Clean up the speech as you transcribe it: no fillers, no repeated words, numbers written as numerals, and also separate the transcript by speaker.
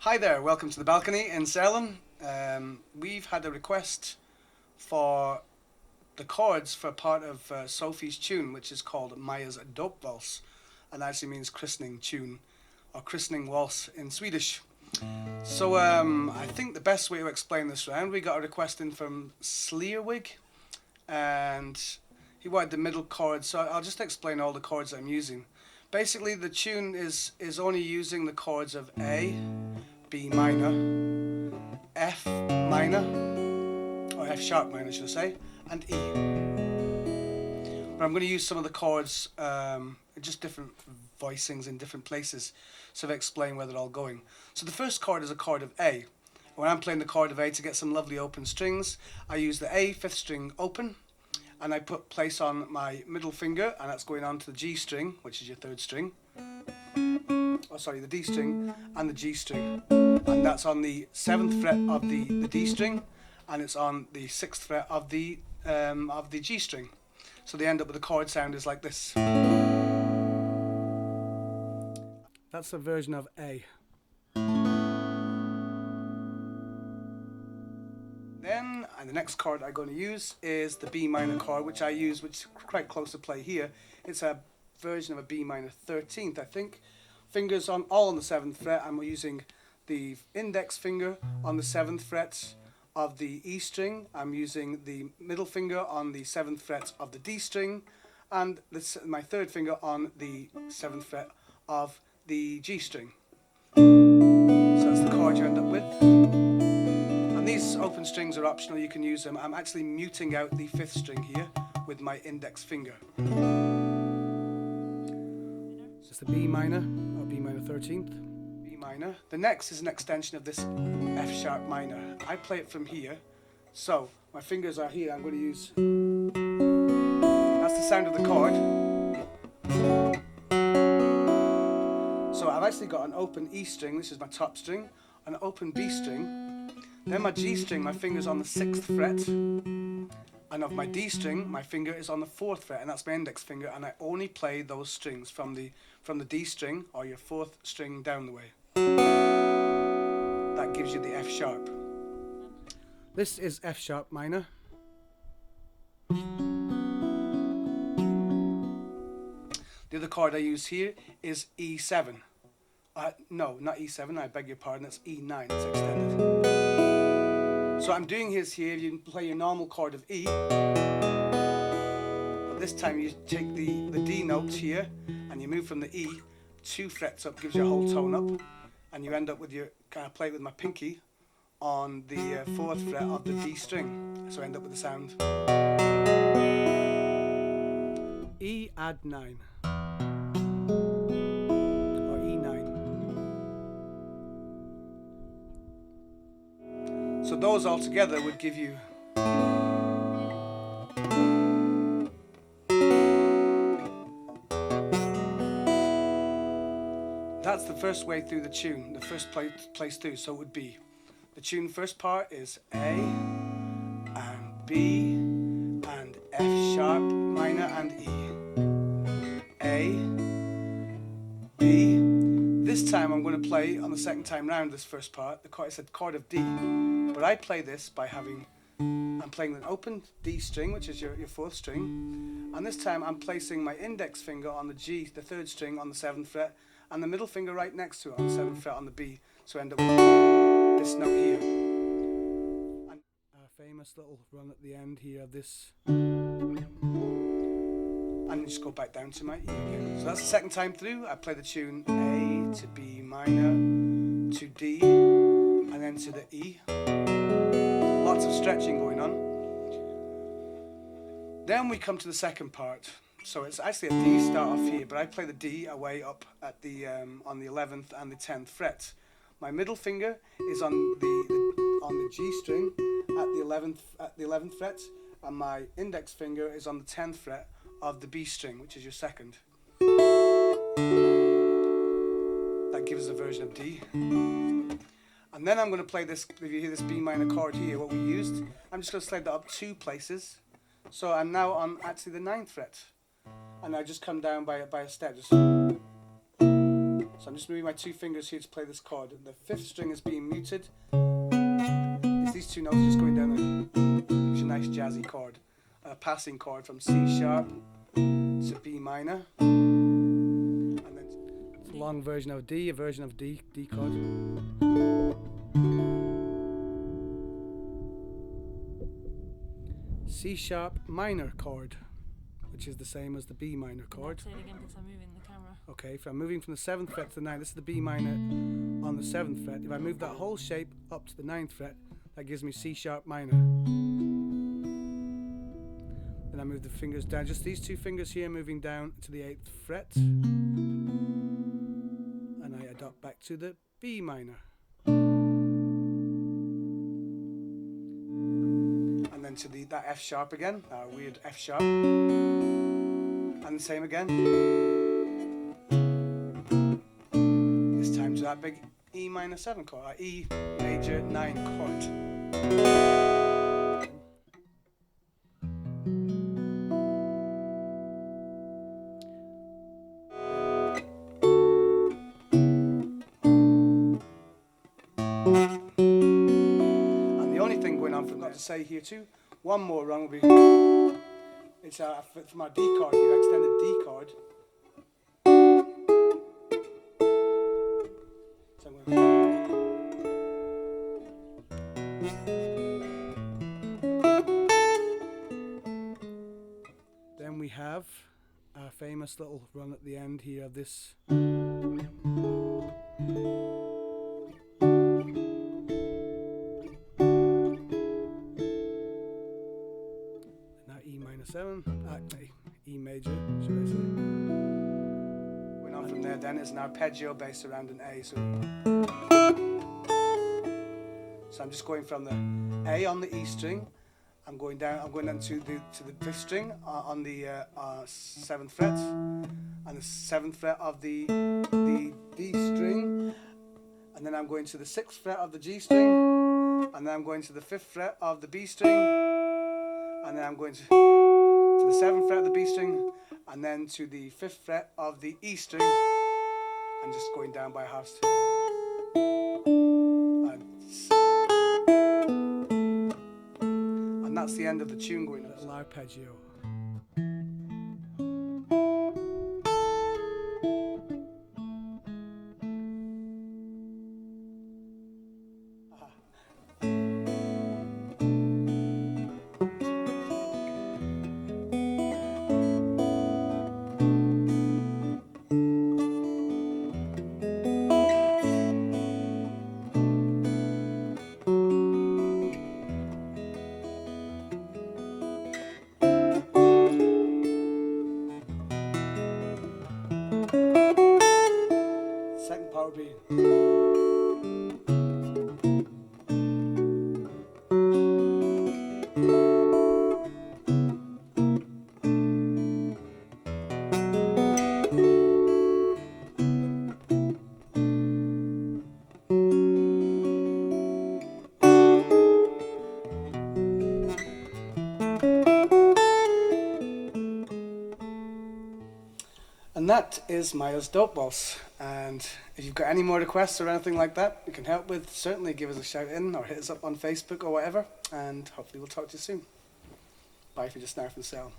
Speaker 1: Hi there, welcome to the balcony in Salem. We've had a request for the chords for part of Sofie's tune, which is called Majas dopvals, and actually means christening tune or christening waltz in Swedish. So I think the best way to explain this round, we got a request in from Sleerwig, and he wanted the middle chords, so I'll just explain all the chords I'm using. Basically, the tune is only using the chords of A, B minor, F minor, or F sharp minor should I say, and E. But I'm going to use some of the chords, just different voicings in different places, so to explain where they're all going. So the first chord is a chord of A. When I'm playing the chord of A to get some lovely open strings, I use the A 5th string open, and I put place on my middle finger, and that's going on to the G string, which is your 3rd string. Oh, sorry, the D string and the G string, and that's on the 7th fret of the D string, and it's on the 6th fret of the G string. So they end up with the chord sound is like this. That's a version of A. Then, and the next chord I'm going to use is the B minor chord, which I use, which is quite close to play here. It's a version of a B minor 13th, I think. Fingers on all on the 7th fret. I'm using the index finger on the 7th fret of the E string. I'm using the middle finger on the 7th fret of the D string, and my 3rd finger on the 7th fret of the G string. So that's the chord you end up with. And these open strings are optional, you can use them. I'm actually muting out the 5th string here with my index finger. So it's the B minor, or B minor 13th, B minor. The next is an extension of this F sharp minor. I play it from here, so my fingers are here. I'm going to use, that's the sound of the chord. So I've actually got an open E string, this is my top string, an open B string, then my G string, my finger's on the 6th fret, and of my D string, my finger is on the 4th fret, and that's my index finger, and I only play those strings from the D string, or your 4th string down the way. That gives you the F sharp. This is F sharp minor. The other chord I use here is E7. No, not E7, I beg your pardon, it's E9, it's extended. So I'm doing his here, you play your normal chord of E, but this time you take the D note here, and you move from the E 2 frets up, gives you a whole tone up, and you end up with your, kind of play it with my pinky, on the 4th fret of the D string, so I end up with the sound E add 9. So those all together would give you that's the first way through the tune, the first place through. So it would be the tune first part is A and B and F sharp minor and E. A, B. This time I'm going to play on the second time round this first part, the chord, it's a chord of D, but I play this by I'm playing an open D string, which is your 4th string, and this time I'm placing my index finger on the G, the 3rd string on the 7th fret, and the middle finger right next to it on the 7th fret on the B, so I end up with this note here. And a famous little run at the end here of this, and just go back down to my E again. So that's the second time through. I play the tune A to B minor to D and then to the E. Lots of stretching going on. Then we come to the second part. So it's actually a D start off here, but I play the D away up at the on the 11th and the 10th fret. My middle finger is on the G string at the 11th fret, and my index finger is on the 10th fret of the B string, which is your 2nd. That gives us a version of D. And then I'm going to play this, if you hear this B minor chord here, what we used, I'm just going to slide that up 2 places. So I'm now on actually the 9th fret. And I just come down by a step. So So I'm just moving my two fingers here to play this chord. The fifth string is being muted. It's these two notes just going down it's a nice jazzy chord. A passing chord from C sharp to B minor. And then it's a long version of D, a version of D chord. C sharp minor chord, which is the same as the B minor chord.
Speaker 2: Say it again because I'm moving the camera.
Speaker 1: Okay, if I'm moving from the 7th fret to the 9th, this is the B minor on the 7th fret. If I move that whole shape up to the 9th fret, that gives me C sharp minor. Then I move the fingers down, just these two fingers here moving down to the 8th fret. And I adopt back to the B minor. And then to that F sharp again, our weird F sharp. And the same again. This time to that big E minor 7 chord, E major 9 chord. And the only thing going on from that to say here too, one more rung will be, it's from our D chord here, extended D chord. So I'm going Then we have our famous little run at the end here of this. E minor 7, E major, should I say. Going on from there then is an arpeggio based around an A. So I'm just going from the A on the E string. I'm going down to the 5th string on the 7th fret, and the 7th fret of the D string, and then I'm going to the 6th fret of the G string, and then I'm going to the 5th fret of the B string, and then I'm going to the 7th fret of the B string, and then to the 5th fret of the E string, and just going down by half step. And that's the end of the tune going on. Arpeggio. Second part would be. And that is Majas dopvals. And if you've got any more requests or anything like that you can help with, certainly give us a shout in or hit us up on Facebook or whatever, and hopefully we'll talk to you soon. Bye for just now from the cell.